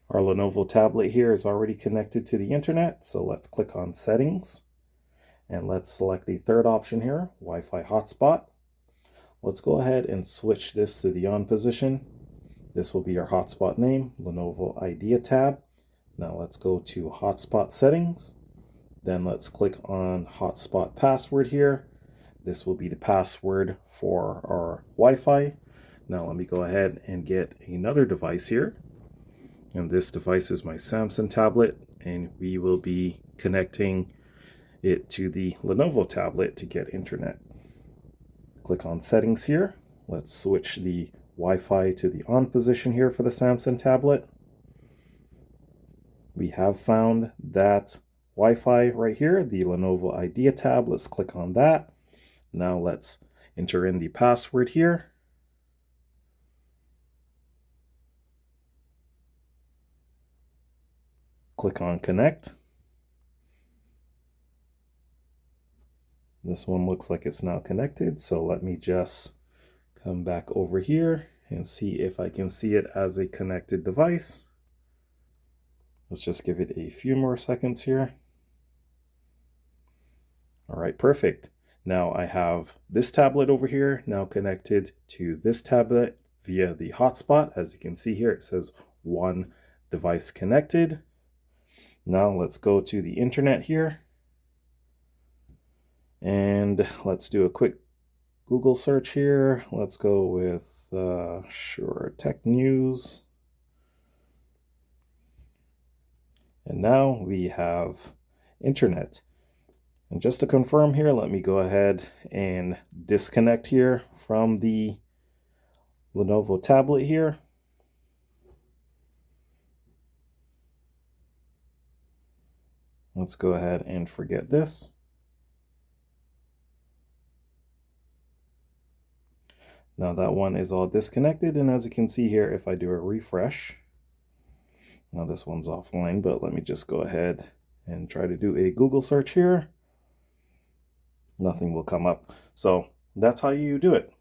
Our Lenovo tablet here is already connected to the internet, so let's click on Settings, and let's select the third option here, Wi-Fi hotspot. Let's go ahead and switch this to the on position. This will be our hotspot name, Lenovo Idea tab. Now let's go to hotspot settings. Then let's click on hotspot password here. This will be the password for our Wi-Fi. Now let me go ahead and get another device here. And this device is my Samsung tablet, and we will be connecting it to the Lenovo tablet to get internet. Click on settings here. Let's switch the Wi-Fi to the on position here for the Samsung tablet. We have found that Wi-Fi right here, the Lenovo Idea tab. Let's click on that. Now let's enter in the password here. Click on connect. This one looks like it's now connected, so let me just come back over here and see if I can see it as a connected device. Let's just give it a few more seconds here. All right, perfect. Now I have this tablet over here now connected to this tablet via the hotspot. As you can see here, it says one device connected. Now let's go to the internet here. And let's do a quick Google search here. Let's go with, tech news. And now we have internet. And just to confirm here, let me go ahead and disconnect here from the Lenovo tablet here. Let's go ahead and forget this. Now that one is all disconnected, and as you can see here, if I do a refresh, now this one's offline, but let me just go ahead and try to do a Google search here. Nothing will come up. So that's how you do it.